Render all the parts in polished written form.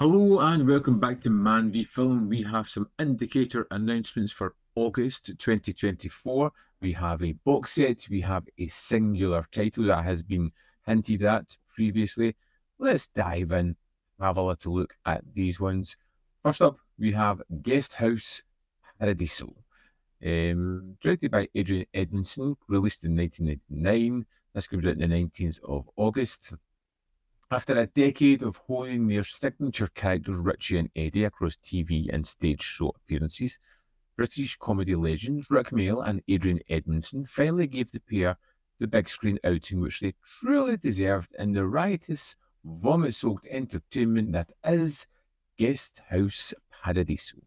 Hello and welcome back to ManVFilm. We have some indicator announcements for August 2024. We have a box set. We have a singular title that has been hinted at previously. Let's dive in, have a little look at these ones. First up, we have Guest House Paradiso. Directed by Adrian Edmondson, released in 1999. This comes out on the 19th of August. After a decade of honing their signature characters Richie and Eddie across TV and stage show appearances, British comedy legends Rick Mayall and Adrian Edmondson finally gave the pair the big screen outing which they truly deserved in the riotous, vomit-soaked entertainment that is Guest House Paradiso.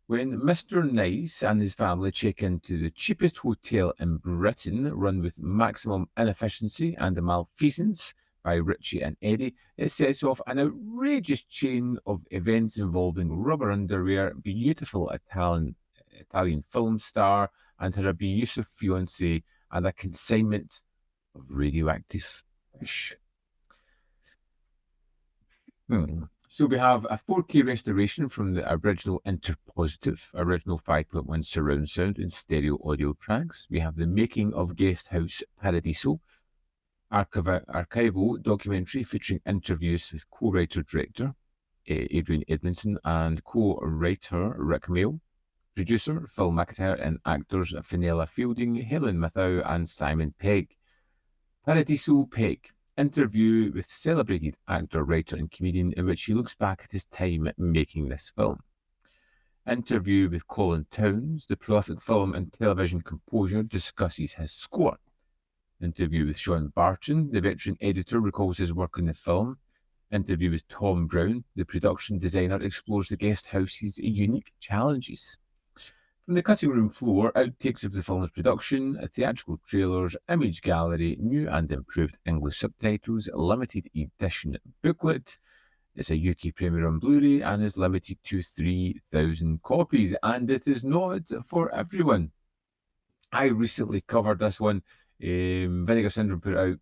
When Mr. Nice and his family check into the cheapest hotel in Britain, run with maximum inefficiency and malfeasance by Richie and Eddie, it sets off an outrageous chain of events involving rubber underwear, beautiful Italian film star and her abusive fiancé, and a consignment of radioactive fish. So we have a 4K restoration from the original Interpositive, original 5.1 surround sound and stereo audio tracks. We have the making of Guest House Paradiso, archival documentary featuring interviews with co-writer-director Adrian Edmondson and co-writer Rick Mayall, producer Phil McIntyre, and actors Fenella Fielding, Helen Mathau, and Simon Pegg. Paradiso Pegg, interview with celebrated actor, writer, and comedian in which he looks back at his time making this film. Interview with Colin Towns, the prolific film and television composer, discusses his score. Interview with Sean Barton, the veteran editor, recalls his work on the film. Interview with Tom Brown, the production designer, explores the guest house's unique challenges. From the cutting room floor, outtakes of the film's production, theatrical trailers, image gallery, new and improved English subtitles, limited edition booklet. It's a UK premiere on Blu-ray and is limited to 3,000 copies, and it is not for everyone. I recently covered this one. Vinegar Syndrome put it out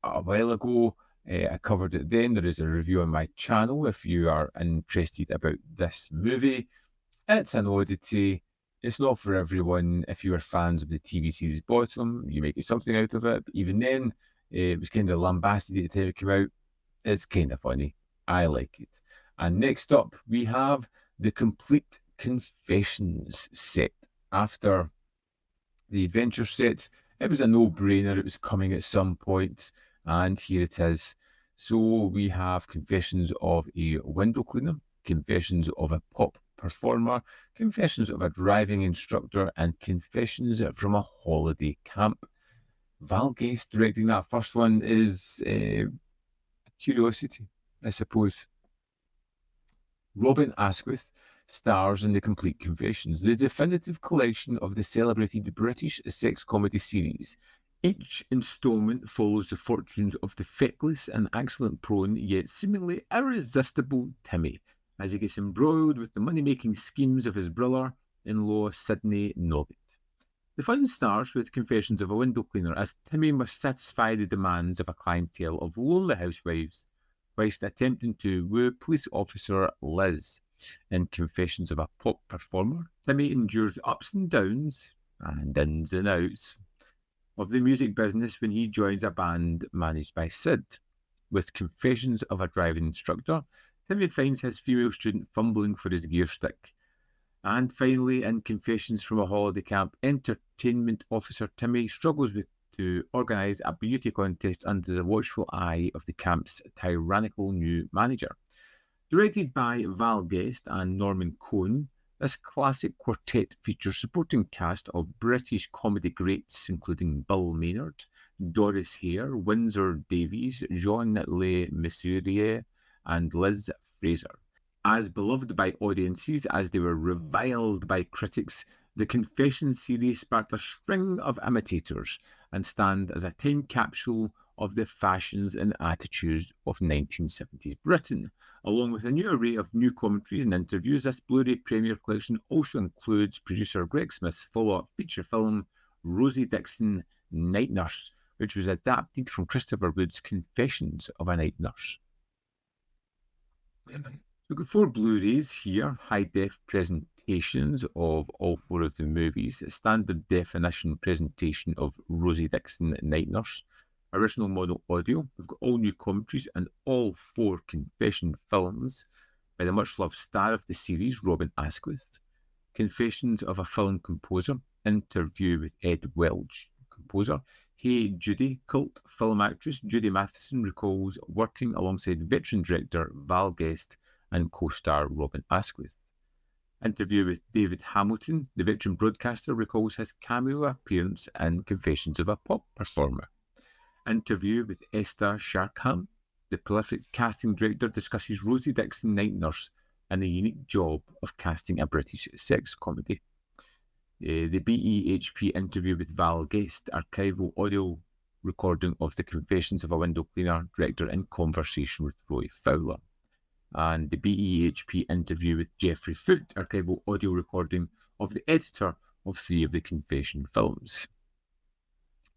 a while ago. I covered it then. There is a review on my channel if you are interested about this movie. It's an oddity. It's not for everyone. If you are fans of the TV series Bottom, you may get something out of it. But even then, it was kind of lambasted at the time it came out. It's kind of funny. I like it. And next up, we have the Complete Confessions set. After the Adventure set, it was a no-brainer. It was coming at some point, and here it is. So we have Confessions of a Window Cleaner, Confessions of a Pop Performer, Confessions of a Driving Instructor, and Confessions from a Holiday Camp. Val Guest directing that first one is a curiosity, I suppose. Robin Asquith stars in The Complete Confessions, the definitive collection of the celebrated British sex comedy series. Each instalment follows the fortunes of the feckless and accident-prone yet seemingly irresistible Timmy, as he gets embroiled with the money-making schemes of his brother-in-law Sidney Noggett. The fun starts with Confessions of a Window Cleaner, as Timmy must satisfy the demands of a clientele of lonely housewives, whilst attempting to woo police officer Liz. In Confessions of a Pop Performer, Timmy endures the ups and downs, and ins and outs, of the music business when he joins a band managed by Sid. With Confessions of a Driving Instructor, Timmy finds his female student fumbling for his gear stick. And finally, in Confessions from a Holiday Camp, entertainment officer Timmy struggles to organise a beauty contest under the watchful eye of the camp's tyrannical new manager. Directed by Val Guest and Norman Cohn, this classic quartet features supporting cast of British comedy greats including Bill Maynard, Doris Hare, Windsor Davies, Jean Le Mesurier, and Liz Fraser. As beloved by audiences as they were reviled by critics, the Confessions series sparked a string of imitators and stand as a time capsule of the fashions and attitudes of 1970s Britain. Along with a new array of new commentaries and interviews, this Blu-ray premiere collection also includes producer Greg Smith's follow-up feature film, Rosie Dixon, Night Nurse, which was adapted from Christopher Wood's Confessions of a Night Nurse. We've got 4 Blu-rays here, high-def presentations of all 4 of the movies. A standard definition presentation of Rosie Dixon, Night Nurse. Original mono audio. We've got all new commentaries and all 4 confession films by the much-loved star of the series, Robin Asquith. Confessions of a Film Composer. Interview with Ed Welch, composer. Hey Judy, cult film actress Judy Matheson recalls working alongside veteran director Val Guest and co-star Robin Asquith. Interview with David Hamilton, the veteran broadcaster, recalls his cameo appearance in Confessions of a Pop Performer. Interview with Esther Sharkham, the prolific casting director, discusses Rosie Dixon, Night Nurse, and the unique job of casting a British sex comedy. The BEHP interview with Val Guest, archival audio recording of the Confessions of a Window Cleaner director in conversation with Roy Fowler. And the BEHP interview with Jeffrey Foote, archival audio recording of the editor of 3 of the Confession films.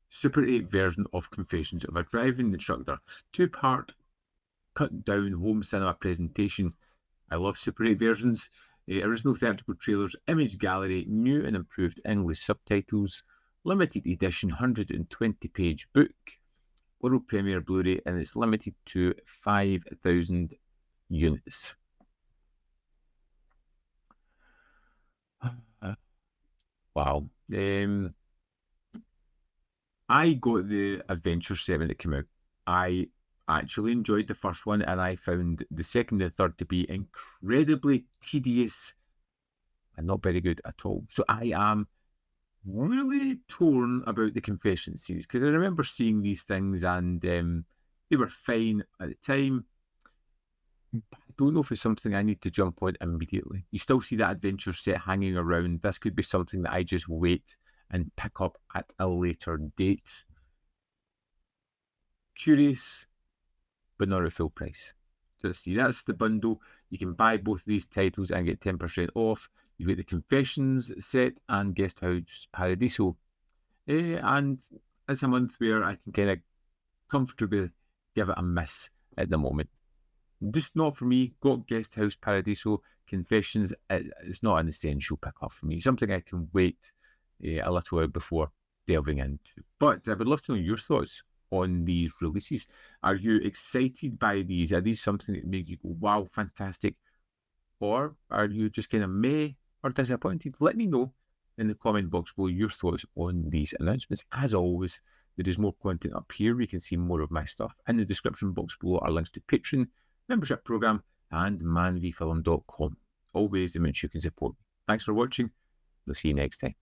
Super 8 version of Confessions of a Driving Instructor, 2-part cut down home cinema presentation. I love Super 8 versions. Original theatrical trailers, image gallery, new and improved English subtitles, limited edition 120-page book, world premiere Blu-ray, and it's limited to 5,000 units. Wow. I got the adventure set when it came out. I actually enjoyed the first one, and I found the second and third to be incredibly tedious and not very good at all. So I am really torn about the Confession series, because I remember seeing these things and they were fine at the time. But I don't know if it's something I need to jump on immediately. You still see that adventure set hanging around. This could be something that I just wait and pick up at a later date. Curious, but not at full price. So see, that's the bundle. You can buy both of these titles and get 10% off. You get the Confessions set and Guest House Paradiso. And it's a month where I can kind of comfortably give it a miss at the moment. Just not for me. Got Guest House Paradiso. Confessions, it's not an essential pick-up for me. Something I can wait a little while before delving into. But I would love to know your thoughts on these releases. Are you excited by these? Are these something that make you go, wow, fantastic? Or are you just kind of meh or disappointed? Let me know in the comment box below your thoughts on these announcements. As always, there is more content up here. You can see more of my stuff. In the description box below are links to Patreon, membership program, and manvfilm.com. All ways in which you can support me. Thanks for watching. We'll see you next time.